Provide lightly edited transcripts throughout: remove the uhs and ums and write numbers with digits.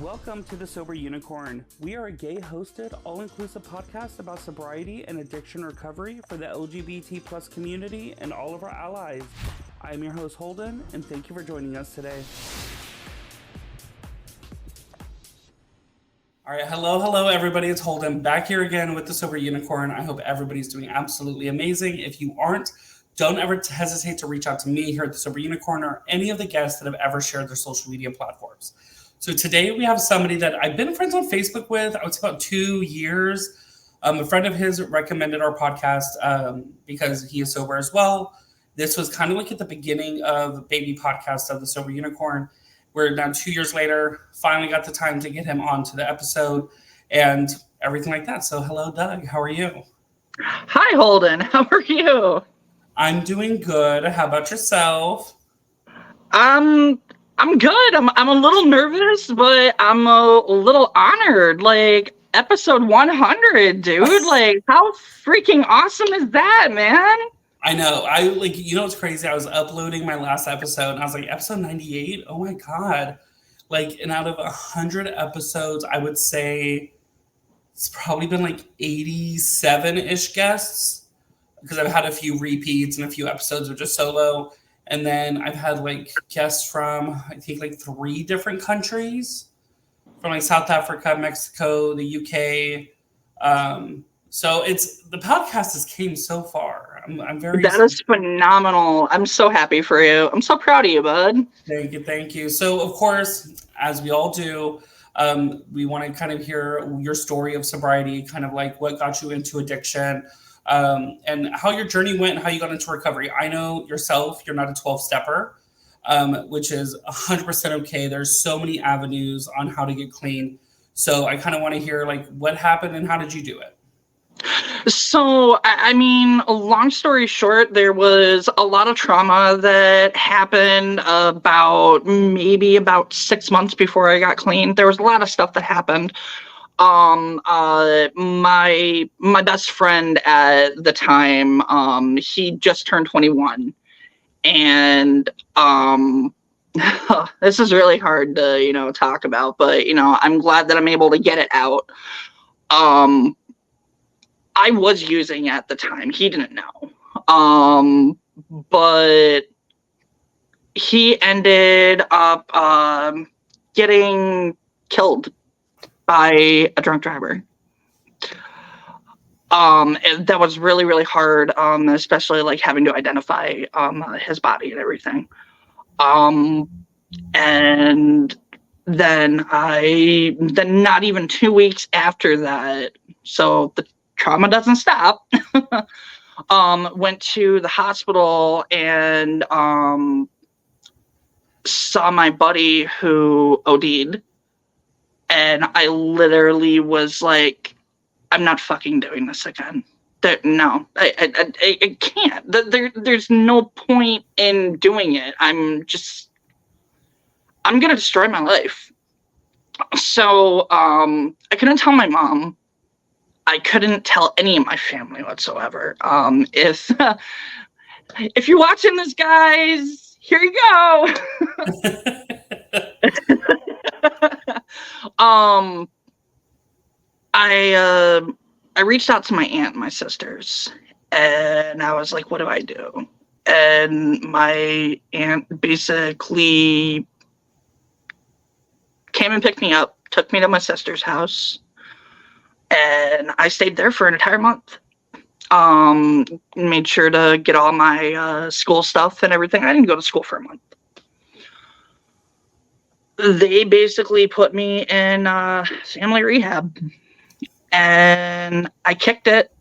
Welcome to The Sober Unicorn. We are a gay-hosted, all-inclusive podcast about sobriety and addiction recovery for the LGBT plus community and all of our allies. I am your host, Holden, and thank you for joining us today. All right, hello, everybody. It's Holden back here again with The Sober Unicorn. I hope everybody's doing absolutely amazing. If you aren't, don't ever hesitate to reach out to me here at The Sober Unicorn or any of the guests that have ever shared their social media platforms. So today we have somebody that I've been friends on Facebook with, I would say about 2 years. A friend of his recommended our podcast because he is sober as well. This was kind of like at the beginning of the baby podcast of The Sober Unicorn. We're now 2 years later, finally got the time to get him onto the episode and everything like that. So hello, Doug. How are you? Hi, Holden. How are you? I'm doing good. How about yourself? I'm good. I'm a little nervous, but I'm a little honored. Like episode 100, dude. Like how freaking awesome is that, man? I know. It's crazy. I was uploading my last episode and I was like, episode 98? Oh my God. And out of 100 episodes, I would say it's probably been like 87-ish guests because I've had a few repeats and a few episodes of just solo. And then I've had guests from, I think 3 different countries, from South Africa, Mexico, the UK. So the podcast has came so far. I'm very. That is phenomenal. I'm so happy for you. I'm so proud of you, bud. Thank you. So of course, as we all do, we want to kind of hear your story of sobriety, kind of like what got you into addiction. And how your journey went and how you got into recovery. I know yourself, you're not a 12-stepper, which is 100% okay. There's so many avenues on how to get clean. So I kind of want to hear what happened and how did you do it? So, I mean, long story short, there was a lot of trauma that happened about 6 months before I got clean. There was a lot of stuff that happened. My best friend at the time, he just turned 21, and this is really hard to talk about, but I'm glad that I'm able to get it out. I was using at the time. He didn't know, but he ended up getting killed by a drunk driver. That was really, really hard, especially having to identify his body and everything. And then not even 2 weeks after that, so the trauma doesn't stop, went to the hospital and saw my buddy who OD'd. And I literally was like, I'm not fucking doing this again. No, I can't. There's no point in doing it. I'm going to destroy my life. So I couldn't tell my mom. I couldn't tell any of my family whatsoever. If you're watching this, guys, here you go. I reached out to my aunt and my sisters, and I was like, what do I do? And my aunt basically came and picked me up, took me to my sister's house, and I stayed there for an entire month. Made sure to get all my school stuff and everything. I didn't go to school for a month. They basically put me in family rehab, and I kicked it,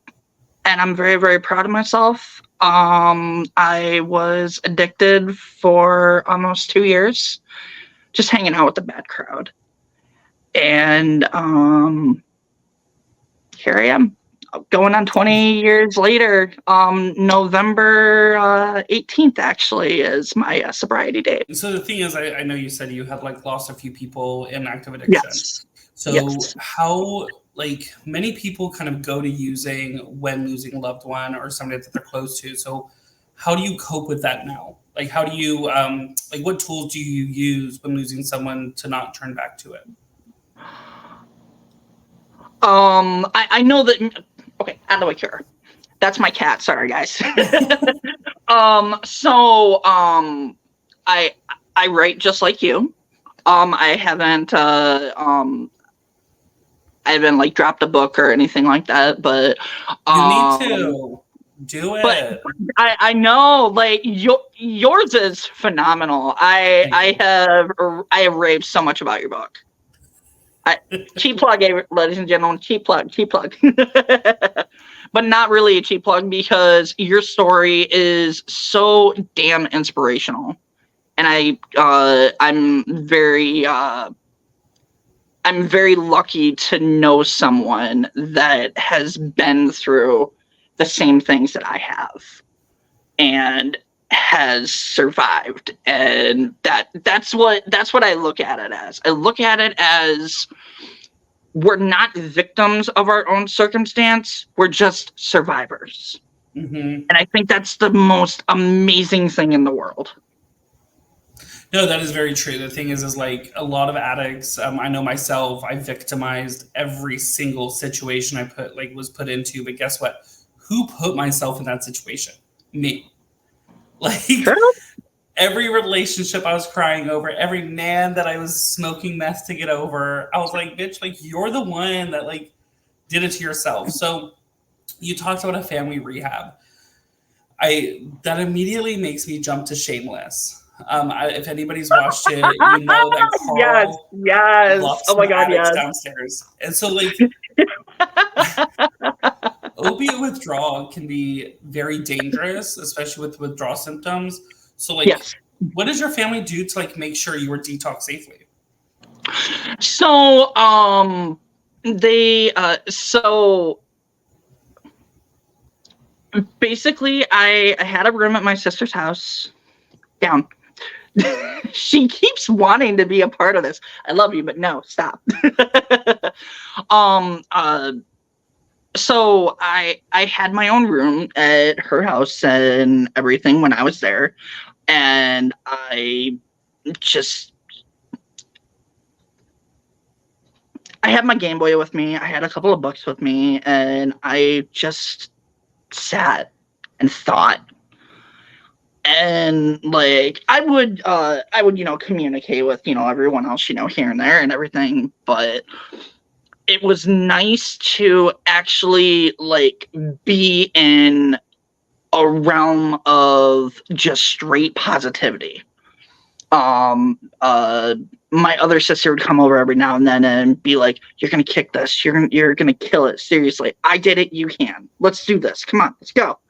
and I'm very, very proud of myself. I was addicted for almost 2 years, just hanging out with the bad crowd. And here I am, going on 20 years later. November 18th actually is my sobriety date. So the thing is, I know you said you had lost a few people in active addiction. Yes. So yes. How many people kind of go to using when losing a loved one or somebody that they're close to. So how do you cope with that now? How do you what tools do you use when losing someone to not turn back to it? I know that. Okay, out of the way, here. That's my cat. Sorry, guys. So I write just like you. I haven't I haven't like dropped a book or anything like that, but You need um to do but it. I know like yours is phenomenal. Thank you. I have raved so much about your book. Cheap plug, ladies and gentlemen, cheap plug. But not really a cheap plug because your story is so damn inspirational, and I'm very lucky to know someone that has been through the same things that I have and has survived. And that's what I look at it as. I look at it as we're not victims of our own circumstance. We're just survivors. Hmm. And I think that's the most amazing thing in the world. No, that is very true. The thing is like a lot of addicts. I know myself. I victimized every single situation I was put into. But guess what? Who put myself in that situation? Me. Like True. every relationship I was crying over, every man that I was smoking meth to get over, I was like, bitch, like you're the one that like did it to yourself. So you talked about a family rehab. I That immediately makes me jump to Shameless. If anybody's watched it, you know that Yes, Carl yes. locked Oh some my God, addicts yes. downstairs, and so like opiate withdrawal can be very dangerous, especially with withdrawal symptoms. So like, Yes. what does your family do to like make sure you were detox safely? So, so basically, I had a room at my sister's house. Down. She keeps wanting to be a part of this. I love you, but no, stop. um, uh, so I had my own room at her house and everything when I was there, and just I had my Game Boy with me. I had a couple of books with me, and I just sat and thought. And like I would communicate with everyone else here and there and everything, but it was nice to actually like be in a realm of just straight positivity. My other sister would come over every now and then and be like, "You're gonna kick this. You're gonna kill it. Seriously, I did it. You can. Let's do this. Come on, let's go."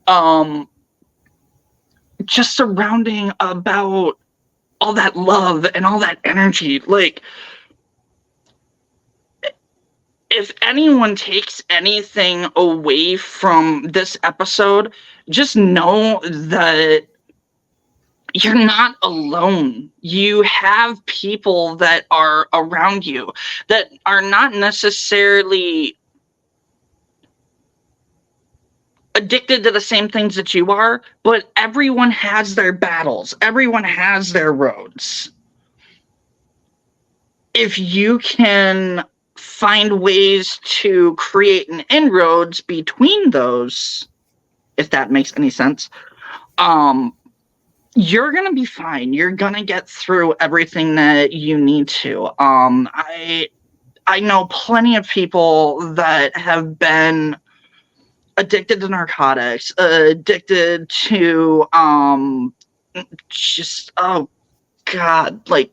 Um, just surrounding about all that love and all that energy. Like, if anyone takes anything away from this episode, just know that you're not alone. You have people that are around you that are not necessarily addicted to the same things that you are, but everyone has their battles. Everyone has their roads. If you can find ways to create an inroads between those, if that makes any sense, you're gonna be fine. You're gonna get through everything that you need to. I know plenty of people that have been addicted to narcotics, addicted to just oh God, like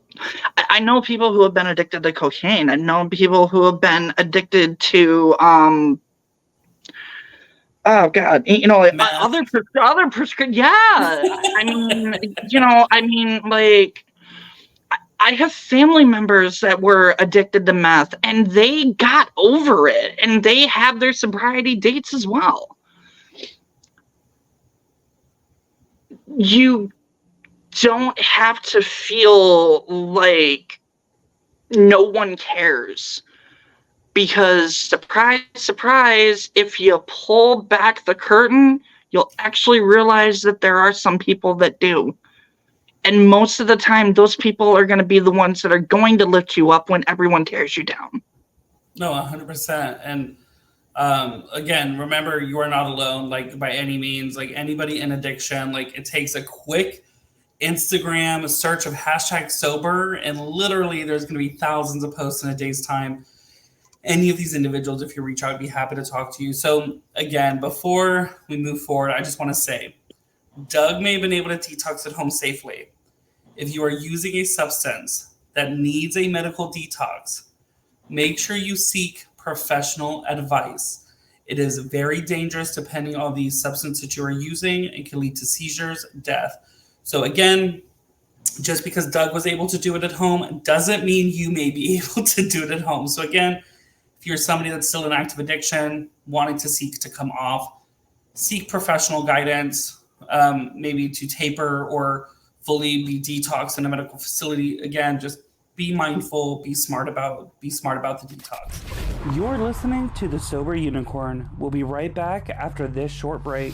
I know people who have been addicted to cocaine. I know people who have been addicted to oh God, like, Meth. other prescription. Yeah, I mean, like I have family members that were addicted to meth, and they got over it, and they have their sobriety dates as well. You don't have to feel like no one cares. Because surprise, surprise, if you pull back the curtain, you'll actually realize that there are some people that do. And most of the time, those people are going to be the ones that are going to lift you up when everyone tears you down. No, 100%. And again, remember, you are not alone, like, by any means. Like, anybody in addiction, like, it takes a quick Instagram search of hashtag sober, and literally there's going to be thousands of posts in a day's time. Any of these individuals, if you reach out, I'd be happy to talk to you. So, again, before we move forward, I just want to say Doug may have been able to detox at home safely. If you are using a substance that needs a medical detox, make sure you seek professional advice. It is very dangerous depending on the substance that you are using. It can lead to seizures, death. So again, just because Doug was able to do it at home doesn't mean you may be able to do it at home. So again, if you're somebody that's still in active addiction, wanting to seek to come off, seek professional guidance, maybe to taper or fully be detoxed in a medical facility. Again, just be mindful, be smart about the detox. You're listening to The Sober Unicorn. We'll be right back after this short break.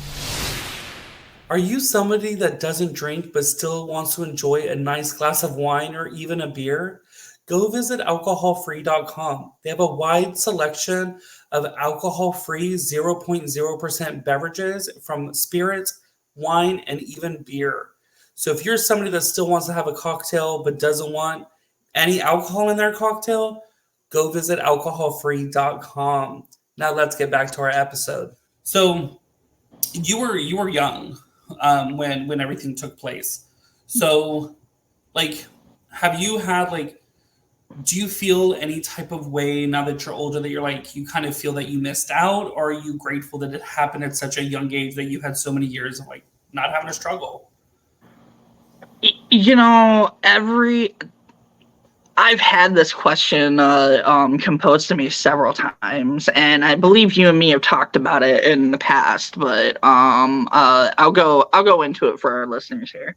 Are you somebody that doesn't drink but still wants to enjoy a nice glass of wine or even a beer? Go visit alcoholfree.com. They have a wide selection of alcohol-free 0.0% beverages from spirits, wine, and even beer. So if you're somebody that still wants to have a cocktail but doesn't want any alcohol in their cocktail, go visit alcoholfree.com. Now let's get back to our episode. So you were young when everything took place. So, like, have you had, like, do you feel any type of way now that you're older that you're like, you kind of feel that you missed out, or are you grateful that it happened at such a young age that you had so many years of, like, not having to struggle? You know, I've had this question composed to me several times, and I believe you and me have talked about it in the past. But I'll go into it for our listeners here.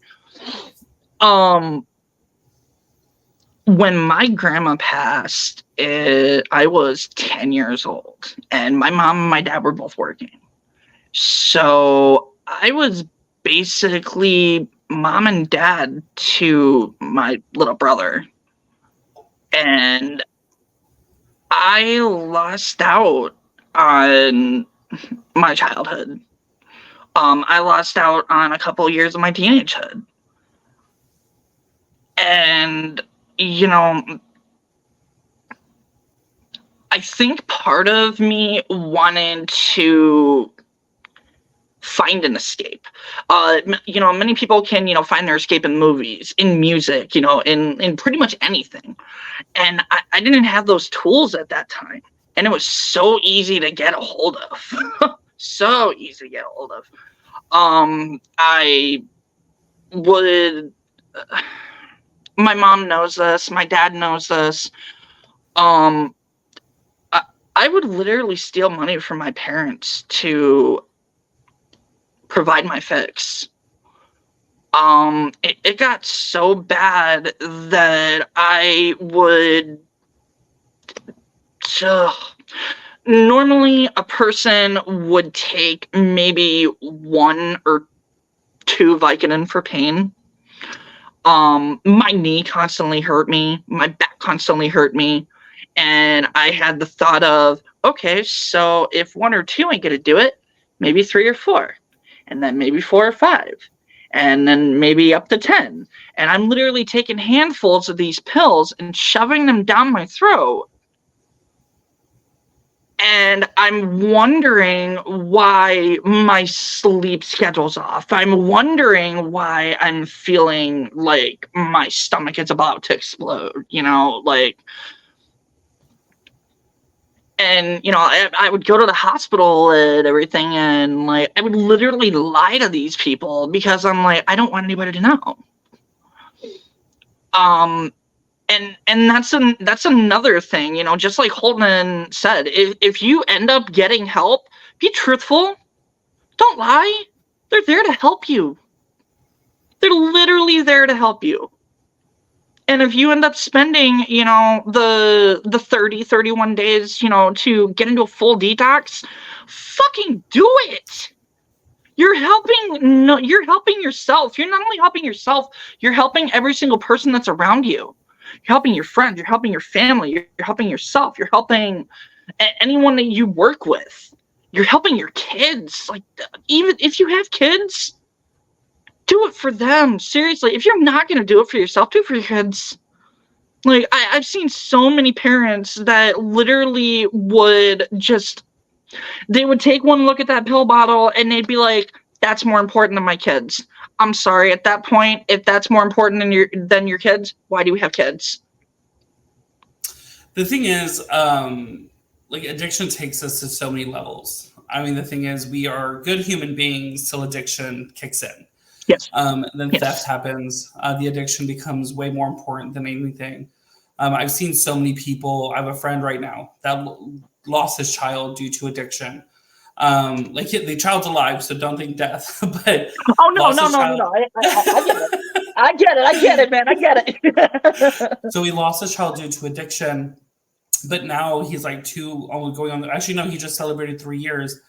When my grandma passed, I was 10 years old, and my mom and my dad were both working. So I was basically mom and dad to my little brother. And I lost out on my childhood. I lost out on a couple years of my teenagehood. And, you know, I think part of me wanted to find an escape. You know, many people can, you know, find their escape in movies, in music, you know, in pretty much anything. And I didn't have those tools at that time. And it was so easy to get a hold of. So easy to get a hold of. I would... my mom knows this. My dad knows this. I would literally steal money from my parents to provide my fix. It got so bad that I would... normally a person would take maybe 1 or 2 Vicodin for pain. My knee constantly hurt me. My back constantly hurt me. And I had the thought of, okay, so if 1 or 2 ain't gonna do it, maybe 3 or 4. And then maybe 4 or 5. And then maybe up to 10. And I'm literally taking handfuls of these pills and shoving them down my throat. And I'm wondering why my sleep schedule's off. I'm wondering why I'm feeling like my stomach is about to explode, you know, like... And, you know, I would go to the hospital and everything, and, like, I would literally lie to these people because I'm like, I don't want anybody to know. And that's another thing, you know, just like Holden said, if you end up getting help, be truthful. Don't lie. They're there to help you. They're literally there to help you. And if you end up spending, you know, the 30, 31 days, you know, to get into a full detox, fucking do it. you're helping, no, you're helping yourself. You're not only helping yourself, you're helping every single person that's around you. You're helping your friends, you're helping your family, you're helping yourself, you're helping anyone that you work with. You're helping your kids. Like, even if you have kids, do it for them. Seriously, if you're not going to do it for yourself, do it for your kids. Like, I've seen so many parents that literally would just, they would take one look at that pill bottle and they'd be like, that's more important than my kids. I'm sorry, at that point, if that's more important than your kids, why do we have kids? The thing is, like, addiction takes us to so many levels. I mean, the thing is, we are good human beings till addiction kicks in. Yes. Then theft happens. The addiction becomes way more important than anything. I've seen so many people. I have a friend right now that lost his child due to addiction. Like, the child's alive, so don't think death. But oh no, no, I get it. I get it, man. I get it. So he lost his child due to addiction, but now he's like going on. Actually, no, he just celebrated 3 years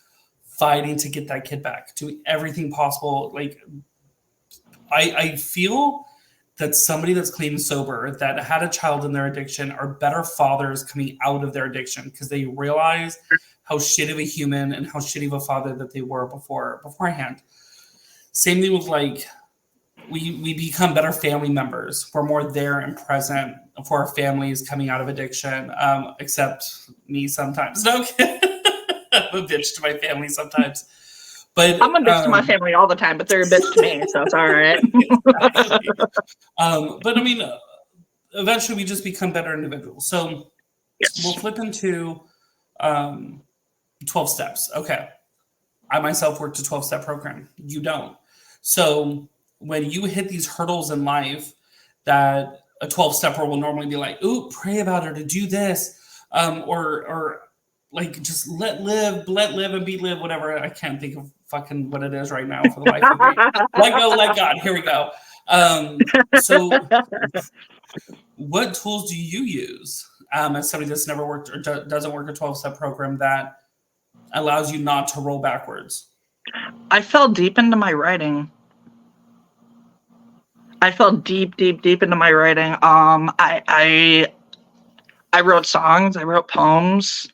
fighting to get that kid back, doing everything possible. Like, I feel that somebody that's clean and sober that had a child in their addiction are better fathers coming out of their addiction because they realize how shitty of a human and how shitty of a father that they were beforehand. Same thing with, like, we become better family members. We're more there and present for our families coming out of addiction, except me sometimes. No, I'm a bitch to my family sometimes. But I'm a bitch to my family all the time, but they're a bitch to me, so it's all right. But I mean, eventually we just become better individuals. So we'll flip into 12 steps. Okay. I myself worked a 12-step program. You don't. So when you hit these hurdles in life that a 12-stepper will normally be like, ooh, pray about it or do this, or like just let live and be live, whatever. I can't think of fucking what it is right now for the life of me. Let go, let God. Here we go. So what tools do you use as somebody that's never worked or doesn't work a 12-step program that allows you not to roll backwards? I fell deep into my writing. I fell deep into my writing. I wrote songs, I wrote poems.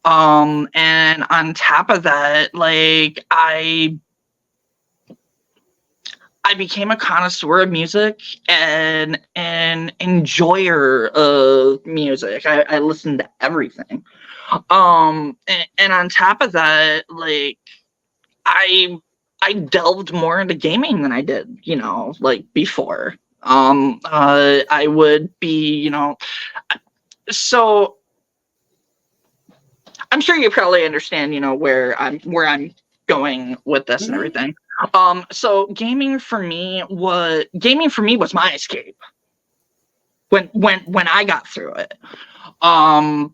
And on top of that, like, I became a connoisseur of music and an enjoyer of music. I listened to everything. And on top of that, like, I delved more into gaming than I did, like, before. I would be, so I'm sure you probably understand, where I'm going with this and everything. So gaming for me was my escape when I got through it. I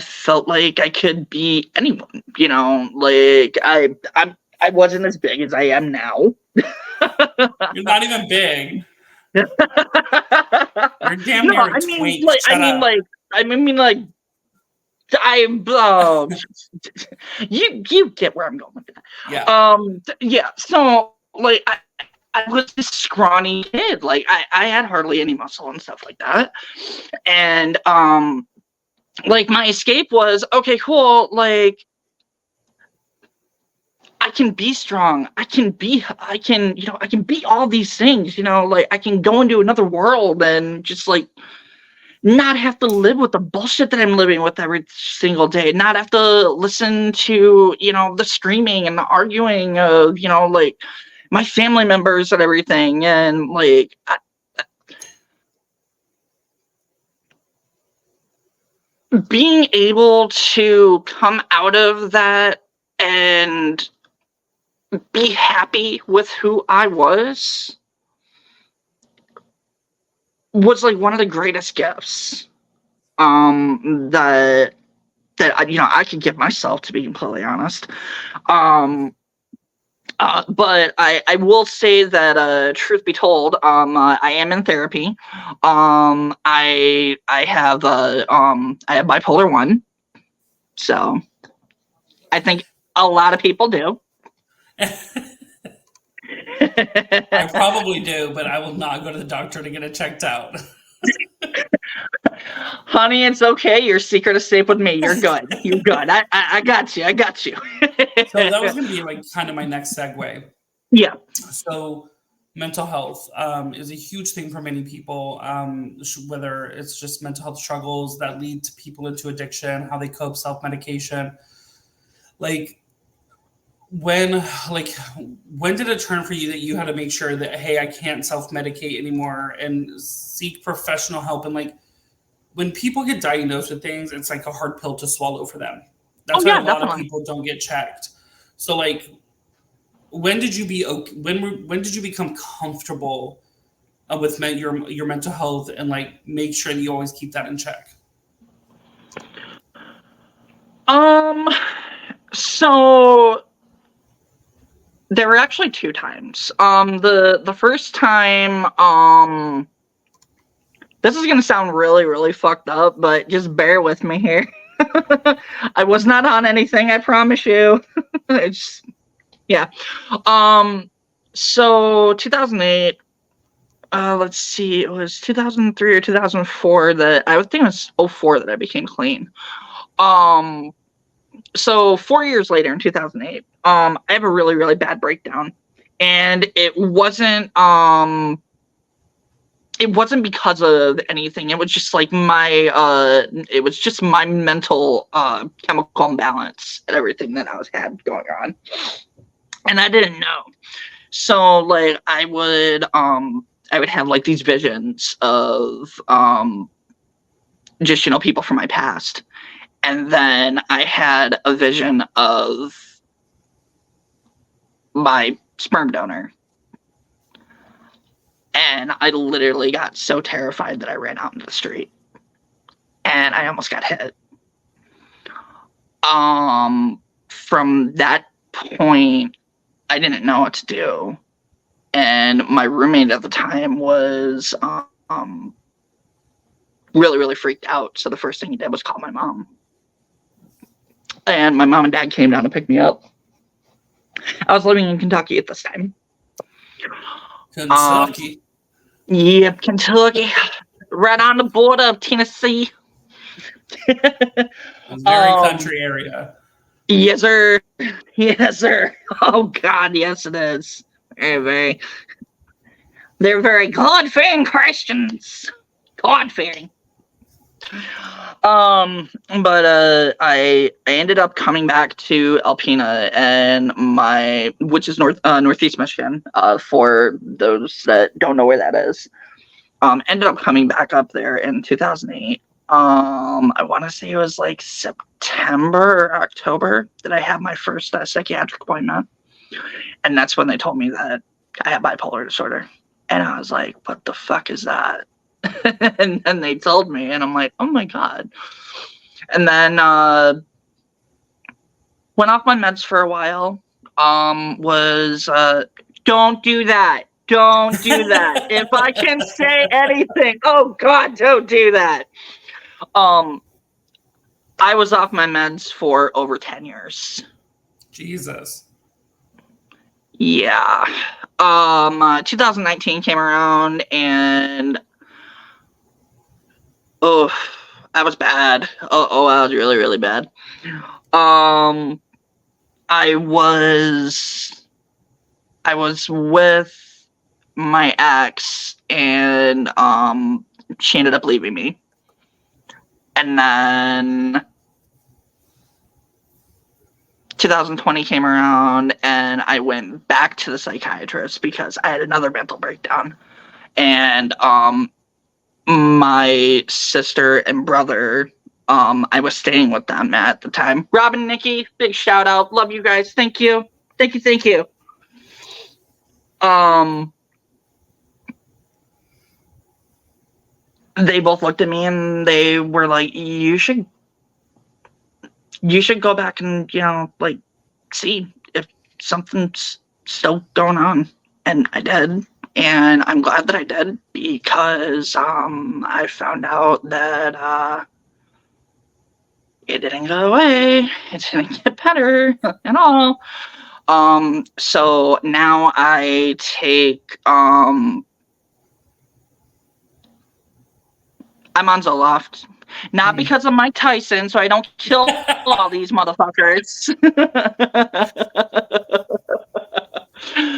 felt like I could be anyone, like I wasn't as big as I am now. You're not even big. You're damn near a twink. You get where I'm going with that. Yeah. So, like, I was this scrawny kid. Like, I had hardly any muscle and stuff like that. And like, my escape was, okay, cool. Like, I can be strong. I can be all these things. Like, I can go into another world and just, like, not have to live with the bullshit that I'm living with every single day, not have to listen to, the screaming and the arguing of, like, my family members and everything. And, like, being able to come out of that and be happy with who I was like one of the greatest gifts that I could give myself, to be completely honest. But I will say that, truth be told, I am in therapy. I have bipolar 1, so I think a lot of people do. I probably do, but I will not go to the doctor to get it checked out. Honey, it's okay. Your secret is safe with me. You're good. You're good. I got you. I got you. So that was going to be like kind of my next segue. Yeah. So mental health is a huge thing for many people, whether it's just mental health struggles that lead to people into addiction, how they cope, self-medication. Like when like when did it turn for you that you had to make sure that, hey, I can't self-medicate anymore and seek professional help? And like when people get diagnosed with things, it's like a hard pill to swallow for them. Oh That's why a yeah, lot of definitely. people don't get checked. So like when did you be okay, when did you become comfortable with your mental health and like make sure that you always keep that in check? Um, so there were actually two times. The first time, this is gonna sound really, really fucked up, but just bear with me here. I was not on anything, I promise you. It's yeah. Um, so 2008, let's see, it was 2003 or 2004 that I would think it was '04 that I became clean. Um, so 4 years later in 2008, I have a really, really bad breakdown. And it wasn't because of anything. It was just like it was just my mental chemical imbalance and everything that I was had going on. And I didn't know. So like I would have like these visions of just people from my past. And then I had a vision of my sperm donor. And I literally got so terrified that I ran out into the street. And I almost got hit. From that point, I didn't know what to do. And my roommate at the time was really, really freaked out. So the first thing he did was call my mom. And my mom and dad came down to pick me up. I was living in Kentucky at this time. Kentucky. Yep, Kentucky. Right on the border of Tennessee. It's very country area. Yes, sir. Yes, sir. Oh, God, yes, it is. Very. They're very God-fearing Christians. God-fearing. But I ended up coming back to Alpena and which is northeast Michigan, for those that don't know where that is. Ended up coming back up there in 2008. I want to say it was like September or October that I had my first psychiatric appointment. And that's when they told me that I had bipolar disorder. And I was like, what the fuck is that? And then they told me, and I'm like, oh my God. And then went off my meds for a while. Don't do that. Don't do that. If I can say anything, oh God, don't do that. I was off my meds for over 10 years. Jesus. Yeah. 2019 came around and that was bad. Oh, that was really, really bad. I was with my ex and she ended up leaving me. And then 2020 came around and I went back to the psychiatrist because I had another mental breakdown. And my sister and brother, I was staying with them at the time. Rob and Nikki, big shout out. Love you guys. Thank you. Thank you. Thank you. They both looked at me and they were like, you should go back and, like, see if something's still going on. And I did. And I'm glad that I did because I found out that it didn't go away. It didn't get better at all. So now I take I'm on Zoloft. Not because of Mike Tyson, so I don't kill all these motherfuckers.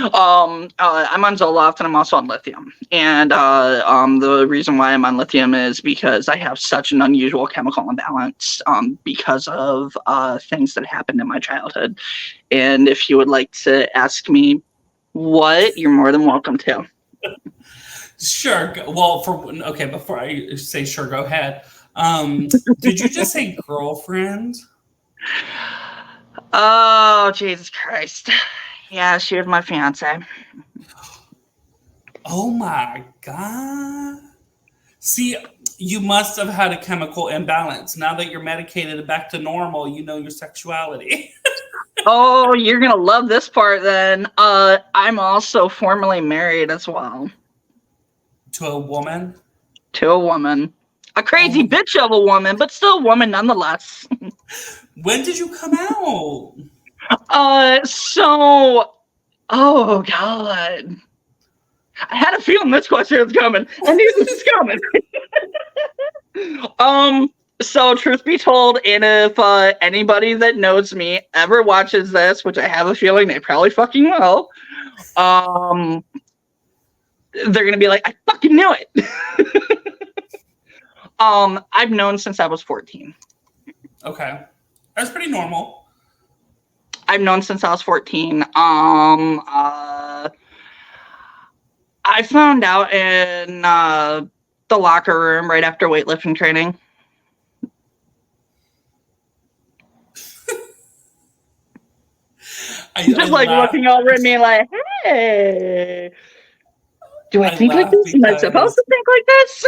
I'm on Zoloft and I'm also on lithium. And the reason why I'm on lithium is because I have such an unusual chemical imbalance because of things that happened in my childhood. And if you would like to ask me what, you're more than welcome to. Sure. Well, okay, before I say sure, go ahead. Did you just say girlfriend? Oh, Jesus Christ. Yeah, she was my fiance. Oh my God. See, you must have had a chemical imbalance. Now that you're medicated and back to normal, you know your sexuality. Oh, you're gonna love this part then. I'm also formally married as well. To a woman? To a woman. A Oh crazy my. bitch of a woman, but still a woman nonetheless. When did you come out? Oh God. I had a feeling this question was coming. I knew this was coming. So truth be told, and if anybody that knows me ever watches this, which I have a feeling they probably fucking will, they're gonna be like, I fucking knew it. I've known since I was 14. Okay. That's pretty normal. I've known since I was 14. I found out in the locker room right after weightlifting training. Just like laugh. looking over at me like, hey, do I think like laugh this? Am I supposed because to think like this?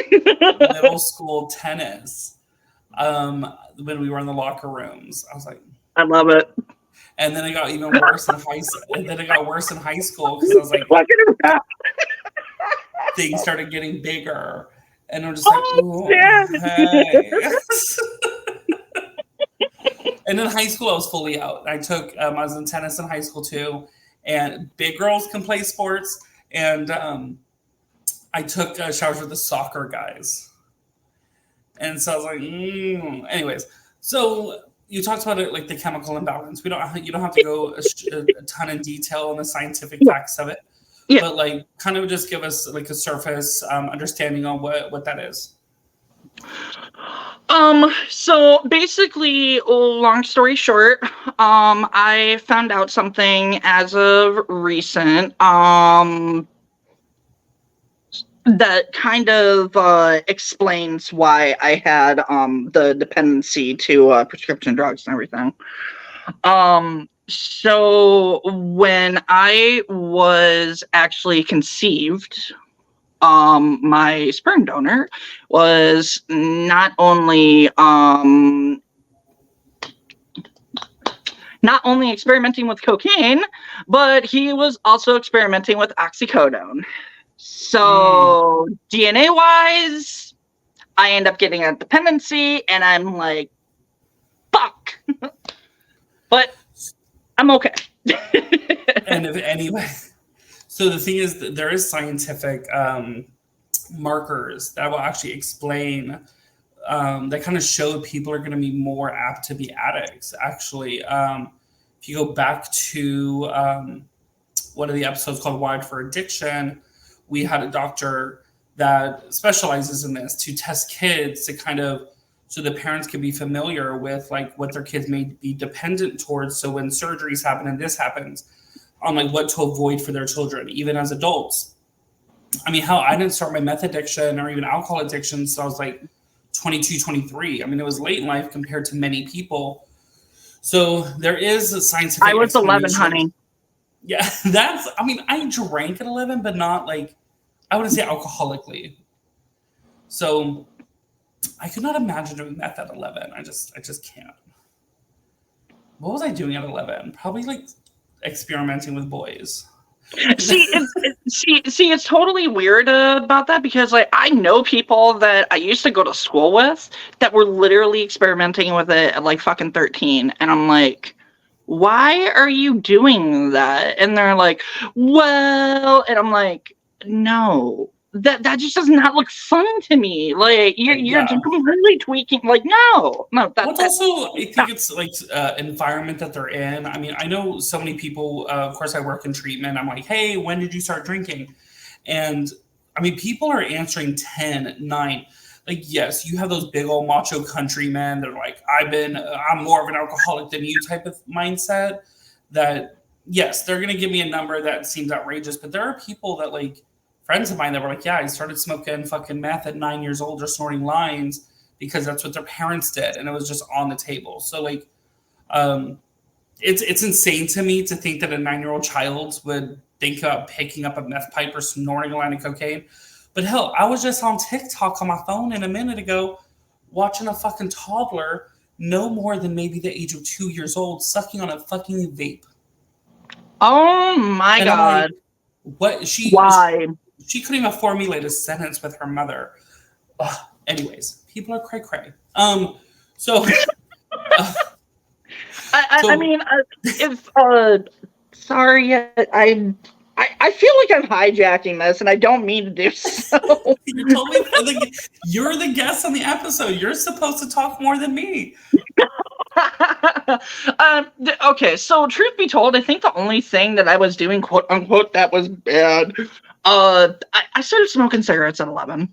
middle school tennis, when we were in the locker rooms, I was like, I love it. and then it got even worse in high school. And then it got worse in high school because I was like, things started getting bigger, and I'm just like, oh, hey. And in high school, I was fully out. I was in tennis in high school too, and big girls can play sports. And I took showers with the soccer guys, and so I was like, anyways. So you talked about it, like the chemical imbalance. You don't have to go a ton in detail on the scientific facts of it, but like kind of just give us like a surface understanding on what that is. So basically, long story short, I found out something as of recent, that kind of explains why I had the dependency to prescription drugs and everything. So when I was actually conceived, my sperm donor was not only experimenting with cocaine, but he was also experimenting with oxycodone. So DNA wise, I end up getting a dependency, and I'm like, fuck. But I'm okay. And anyway, so the thing is that there is scientific markers that will actually explain, that kind of show people are going to be more apt to be addicts. Actually, if you go back to one of the episodes called Wired for Addiction, we had a doctor that specializes in this to test kids to kind of, so the parents can be familiar with like what their kids may be dependent towards. So when surgeries happen and this happens, on like what to avoid for their children, even as adults. I mean, I didn't start my meth addiction or even alcohol addiction until I was like 22, 23. I mean, it was late in life compared to many people. So there is a scientific I was 11, honey. Yeah, I drank at 11, but not like, I wouldn't say alcoholically. So I could not imagine doing meth at 11. I just can't. What was I doing at 11? Probably like experimenting with boys. See, it's totally weird about that, because like I know people that I used to go to school with that were literally experimenting with it at like fucking 13, and I'm like, why are you doing that? And they're like, well, and I'm like, no, that just does not look fun to me. Like you're just Yeah. completely tweaking. Like no, Well, it's that also, I think stop. it's like environment that they're in. I mean, I know so many people. Of course, I work in treatment. I'm like, hey, when did you start drinking? And I mean, people are answering 10, 9. Like, yes, you have those big old macho countrymen that are like, I'm more of an alcoholic than you type of mindset. That, yes, they're going to give me a number that seems outrageous. But there are people that, like, friends of mine that were like, yeah, I started smoking fucking meth at 9 years old or snorting lines because that's what their parents did. And it was just on the table. So, like, um, it's insane to me to think that a 9-year-old child would think about picking up a meth pipe or snorting a line of cocaine. But hell, I was just on TikTok on my phone a minute ago watching a fucking toddler no more than maybe the age of 2 years old sucking on a fucking vape. Oh my And I'm like, god, what? why? She couldn't even formulate a sentence with her mother. Ugh. Anyways, people are cray cray. So uh, I so mean, if sorry, I feel like I'm hijacking this, and I don't mean to do so. you're totally like, you're the guest on the episode. You're supposed to talk more than me. Okay, so truth be told, I think the only thing that I was doing, quote unquote, that was bad, I started smoking cigarettes at 11.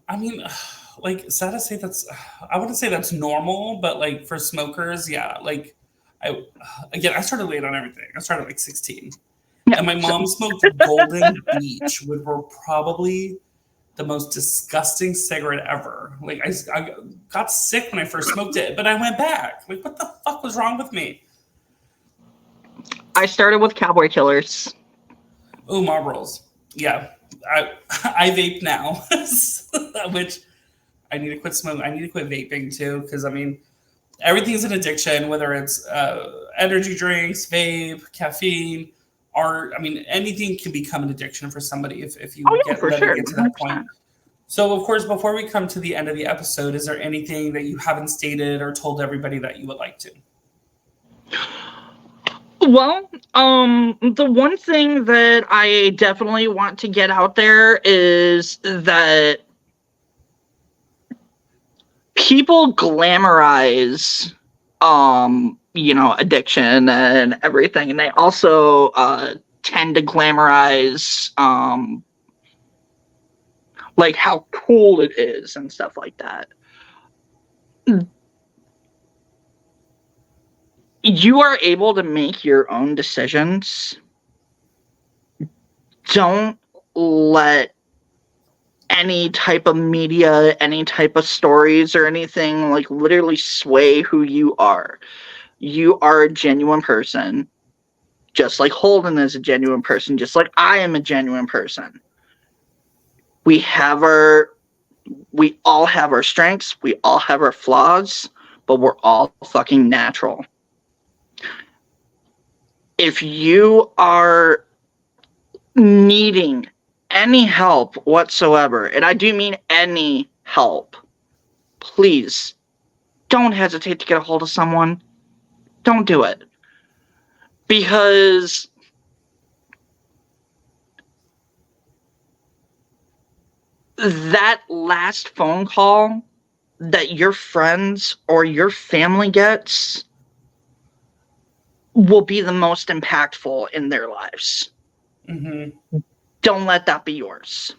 I mean, like, sad to say I wouldn't say that's normal, but like for smokers, yeah. Like, I again, I started late on everything. I started like 16, Yeah, and my so, mom smoked Golden Beach, which were probably the most disgusting cigarette ever. Like, I got sick when I first smoked it, but I went back. Like, what the fuck was wrong with me? I started with Cowboy Killers. Oh, Marlboros. Yeah, I I vape now, which I need to quit smoking. I need to quit vaping too, because I mean, everything's an addiction. Whether it's energy drinks, vape, caffeine, art. I mean, anything can become an addiction for somebody if Oh you yeah, for let it sure, get to that 100%. point. So, of course, before we come to the end of the episode, is there anything that you haven't stated or told everybody that you would like to? Well, the one thing that I definitely want to get out there is that people glamorize addiction and everything, and they also tend to glamorize like how cool it is and stuff like that. You are able to make your own decisions. Don't let any type of media, any type of stories or anything like literally sway who you are. You are a genuine person, just like Holden is a genuine person, just like I am a genuine person. We have our we all have our strengths, we all have our flaws, but we're all fucking natural. If you are needing any help whatsoever, and I do mean any help, please don't hesitate to get a hold of someone. Don't do it. Because that last phone call that your friends or your family gets will be the most impactful in their lives. Mm-hmm. Don't let that be yours.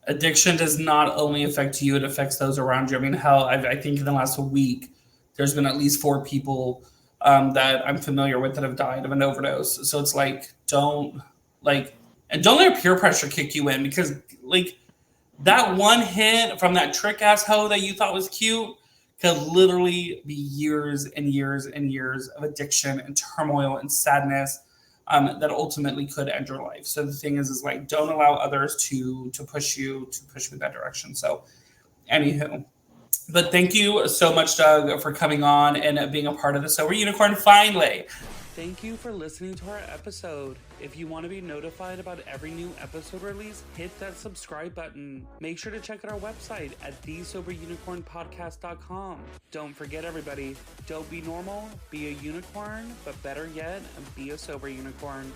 Addiction does not only affect you; it affects those around you. I mean, hell, I think in the last week, there's been at least 4 people that I'm familiar with that have died of an overdose. So it's like, and don't let peer pressure kick you in, because like that one hit from that trick ass hoe that you thought was cute could literally be years and years and years of addiction and turmoil and sadness that ultimately could end your life. So the thing is like, don't allow others to push you in that direction. So, anywho, but thank you so much, Doug, for coming on and being a part of the Sober Unicorn finally. Thank you for listening to our episode. If you want to be notified about every new episode release, hit that subscribe button. Make sure to check out our website at thesoberunicornpodcast.com. Don't forget, everybody, don't be normal, be a unicorn, but better yet, be a sober unicorn.